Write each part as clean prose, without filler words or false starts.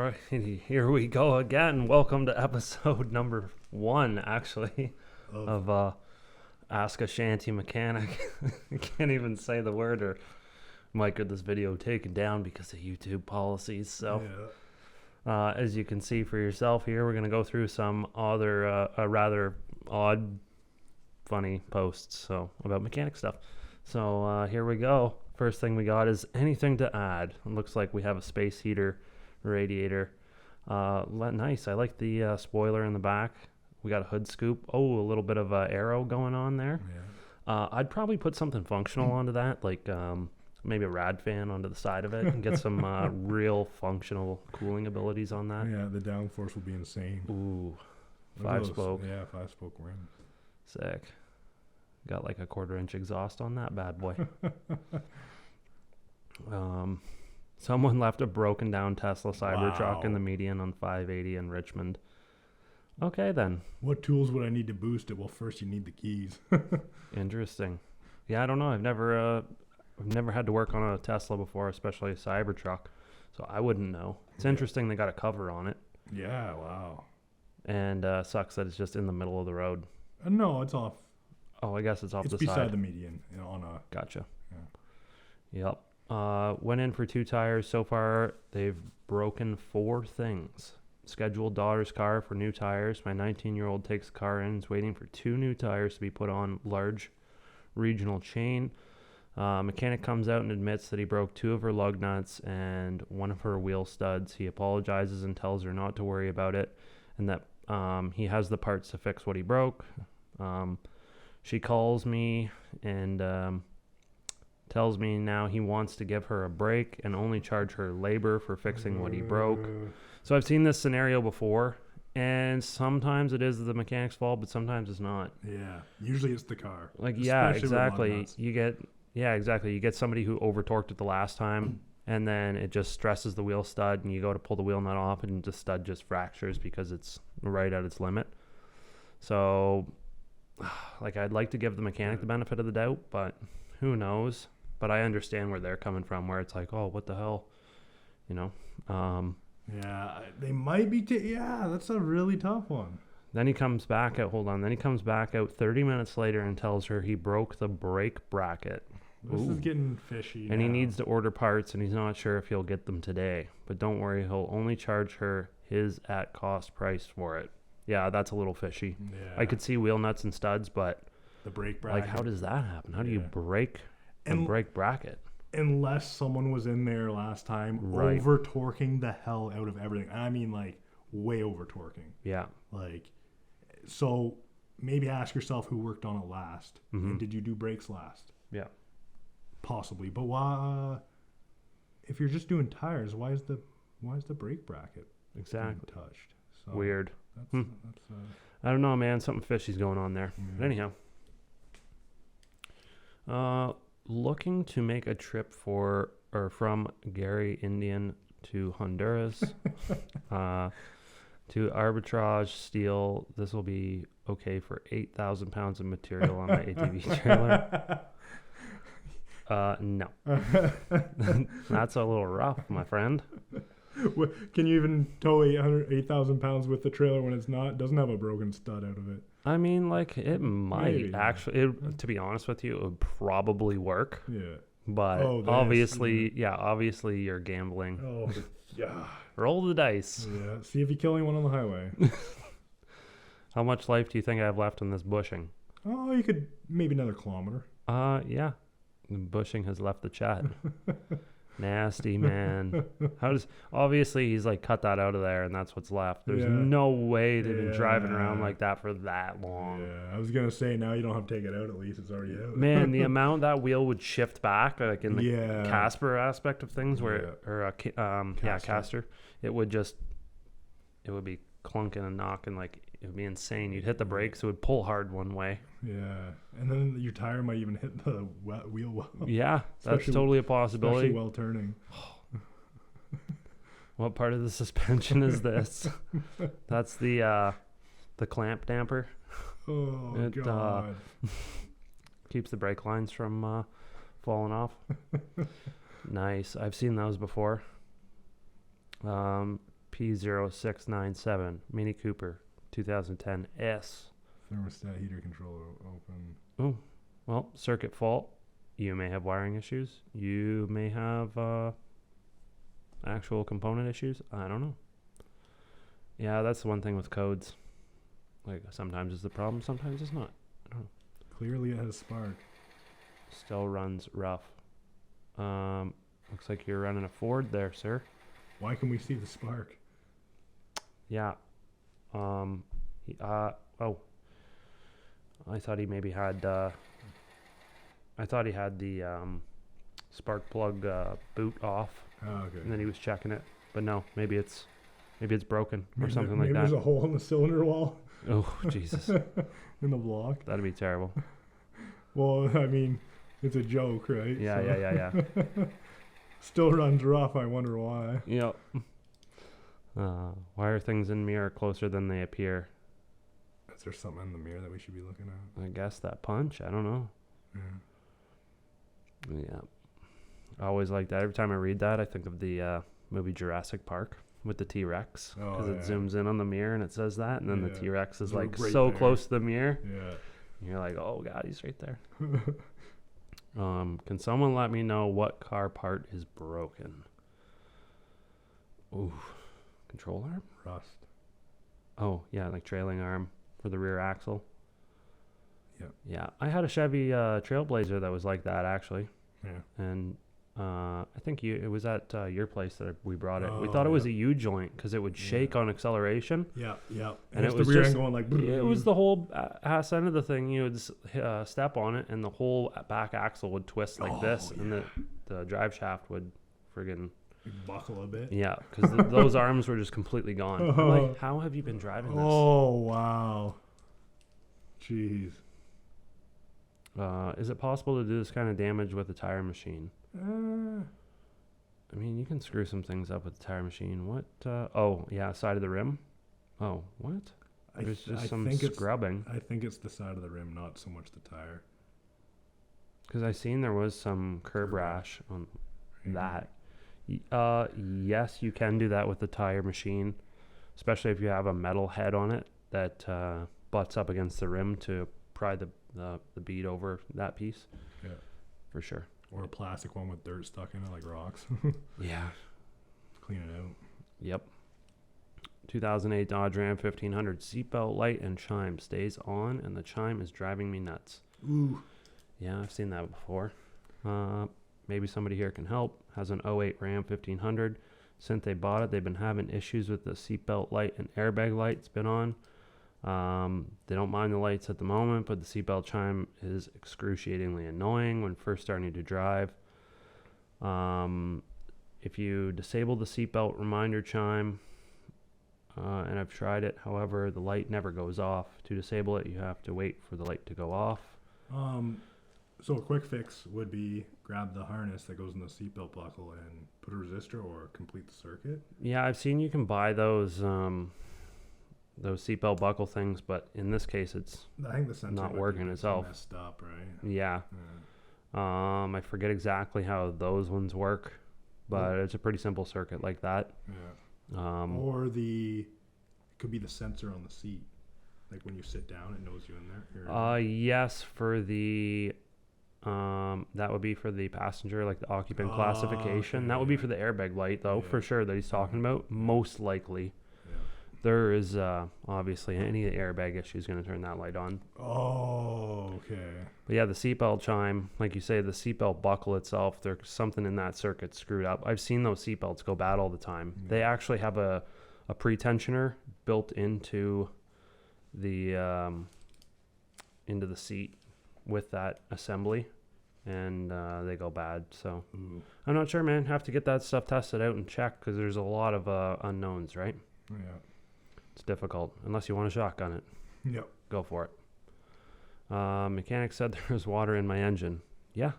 Alrighty, here we go again. Welcome to episode number 1, actually, of Ask a Shanty Mechanic. I can't even say the word, or might get this video taken down because of YouTube policies. So, as you can see for yourself here, we're going to go through some other rather odd, funny posts about mechanic stuff. So here we go. First thing we got is anything to add. It looks like we have a space heater radiator. Nice. I like the spoiler in the back. We got a hood scoop. Oh, a little bit of arrow going on there. Yeah. I'd probably put something functional onto that, like maybe a rad fan onto the side of it and get some real functional cooling abilities on that. Yeah, the downforce will be insane. Ooh, 5-spoke. Yeah, 5-spoke rim. Sick. Got like a 1/4-inch exhaust on that bad boy. Someone left a broken down Tesla Cybertruck in the median on 580 in Richmond. Okay, then. What tools would I need to boost it? Well, first you need the keys. Interesting. Yeah, I don't know. I've never had to work on a Tesla before, especially a Cybertruck, so I wouldn't know. It's interesting they got a cover on it. Yeah, wow. And sucks that it's just in the middle of the road. No, it's off. Oh, I guess it's off the side. It's beside the median. On a. Gotcha. Yeah. Yep. Went in for 2 tires. So far, they've broken 4 things. Scheduled daughter's car for new tires. My 19-year-old takes the car in and is waiting for 2 new tires to be put on large regional chain. Mechanic comes out and admits that he broke 2 of her lug nuts and 1 of her wheel studs. He apologizes and tells her not to worry about it and that he has the parts to fix what he broke. She calls me and tells me now he wants to give her a break and only charge her labor for fixing what he broke. So I've seen this scenario before, and sometimes it is the mechanic's fault, but sometimes it's not. Yeah, usually it's the car. Like, yeah, exactly. You get somebody who over-torqued it the last time, and then it just stresses the wheel stud, and you go to pull the wheel nut off, and the stud just fractures because it's right at its limit. So, like, I'd like to give the mechanic the benefit of the doubt, but who knows? But I understand where they're coming from, where it's like, oh, what the hell, you know? Yeah, they might be. That's a really tough one. Then he comes back out. Then he comes back out 30 minutes later and tells her he broke the brake bracket. This is getting fishy. And he needs to order parts, and he's not sure if he'll get them today. But don't worry, he'll only charge her his at cost price for it. Yeah, that's a little fishy. Yeah. I could see wheel nuts and studs, but the brake bracket. Like, how does that happen? How do you break a brake bracket? Unless someone was in there last time over torquing the hell out of everything. I mean, like, way over torquing. Yeah. Like, so maybe ask yourself who worked on it last. Mm-hmm. And did you do brakes last? Yeah. Possibly. But why, if you're just doing tires, why is the brake bracket exactly touched? So weird. That's I don't know, man. Something fishy's going on there. But anyhow. Looking to make a trip from Gary, Indian to Honduras to arbitrage steel. This will be okay for 8,000 pounds of material on my ATV trailer. No. That's a little rough, my friend. Can you even tow 8,000 pounds with the trailer when doesn't have a broken stud out of it? I mean, like, it might actually, to be honest with you, it would probably work. Yeah. But obviously you're gambling. Oh, yeah. Roll the dice. Yeah. See if you kill anyone on the highway. How much life do you think I have left in this bushing? Oh, you could, maybe another kilometer. Yeah. The bushing has left the chat. Nasty, man. Obviously he's like cut that out of there and that's what's left. There's no way they've been driving around like that for that long. Yeah, I was gonna say now you don't have to take it out, at least it's already out. Man, the amount that wheel would shift back, like in the Casper aspect of things, Caster, it would be clunking and knocking, like it would be insane. You'd hit the brakes, it would pull hard one way. Yeah, and then your tire might even hit the wheel well. Yeah, that's totally a possibility. Especially while turning. What part of the suspension is this? That's the clamp damper. Oh, God. Keeps the brake lines from falling off. Nice. I've seen those before. P0697 Mini Cooper 2010 S. Thermostat heater controller open. Oh, well, circuit fault. You may have wiring issues. You may have actual component issues. I don't know. Yeah, that's the one thing with codes. Like, sometimes it's the problem, sometimes it's not. I don't know. Clearly it has spark. Still runs rough. Looks like you're running a Ford there, sir. Why can we see the spark? Yeah. Oh. I thought he maybe had, I thought he had the spark plug boot off. Oh, okay. And then he was checking it. But no, maybe it's broken or Maybe something like that. Maybe there's a hole in the cylinder wall. Oh, Jesus. In the block. That'd be terrible. Well, I mean, it's a joke, right? Yeah, So- yeah. Still runs rough. I wonder why. Yep. Why are things in mirror closer than they appear? Is there something in the mirror that we should be looking at? I guess that punch. I don't know. Yeah. I always like that. Every time I read that, I think of the movie Jurassic Park with the T-Rex. Because it zooms in on the mirror and it says that. And then the T-Rex is like right so there. close to the mirror. Yeah. And you're like, oh, God, he's right there. Can someone let me know what car part is broken? Ooh. Control arm? Rust. Oh, yeah, like trailing arm for the rear axle. Yep. Yeah, I had a Chevy Trailblazer that was like that, actually. Yeah. And I think it was at your place that we brought it. We Oh, thought it was a U-joint because it would shake on acceleration. Yeah, yeah. And it it's was the rear just- end going like. It was the whole ass end of the thing. You would step on it, and the whole back axle would twist like this, and the drive shaft would friggin' buckle a bit. yeah, because those arms were just completely gone. I'm like, how have you been driving this? Oh wow. Jeez. Is it possible to do this kind of damage with a tire machine? I mean, you can screw some things up with the tire machine. What? Oh, yeah, side of the rim. Oh, what? There's just some scrubbing. I think it's the side of the rim, not so much the tire. Because I seen there was some curb rash on that. Yes, you can do that with the tire machine, especially if you have a metal head on it that butts up against the rim to pry the bead over that piece. Yeah. For sure. Or a plastic one with dirt stuck in it, like rocks. Yeah. Clean it out. Yep. 2008 Dodge Ram 1500 seatbelt light and chime stays on, and the chime is driving me nuts. Ooh. Yeah, I've seen that before. Maybe somebody here can help. Has an '08 Ram 1500. Since they bought it, they've been having issues with the seatbelt light and airbag light. It's been on. They don't mind the lights at the moment, but the seatbelt chime is excruciatingly annoying when first starting to drive. If you disable the seatbelt reminder chime, and I've tried it, however, the light never goes off. To disable it, you have to wait for the light to go off. So a quick fix would be grab the harness that goes in the seatbelt buckle and put a resistor or complete the circuit. Yeah, I've seen you can buy those seatbelt buckle things, but in this case, it's I think the sensor not might be working itself. messed up, right? Yeah. I forget exactly how those ones work, but it's a pretty simple circuit like that. Yeah. Or it could be the sensor on the seat. Like when you sit down, it knows you in there. Yes, for the that would be for the passenger, like the occupant classification. Okay, That would be for the airbag light, though, for sure, that he's talking about. Most likely. Yeah. There is obviously any airbag issue is going to turn that light on. Oh, okay. But yeah, the seatbelt chime, like you say, the seatbelt buckle itself, there's something in that circuit screwed up. I've seen those seatbelts go bad all the time. Yeah. They actually have a pre-tensioner built into the seat with that assembly, and they go bad. So I'm not sure, man. Have to get that stuff tested out and check, because there's a lot of unknowns, right? Yeah. It's difficult unless you want to shotgun it. Yep. Go for it. Mechanic said there was water in my engine. Yeah,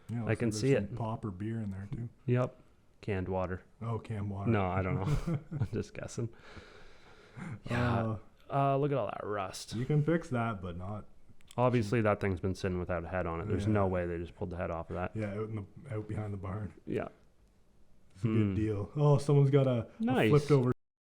Yeah, I can see some it. Pop or beer in there too. Yep. Canned water. Oh, canned water. No, I don't know. I'm just guessing. Yeah. Look at all that rust. You can fix that, but not. Obviously, that thing's been sitting without a head on it. There's no way they just pulled the head off of that. Yeah, out behind the barn. Yeah. It's a good deal. Oh, someone's got a Nice. flipped over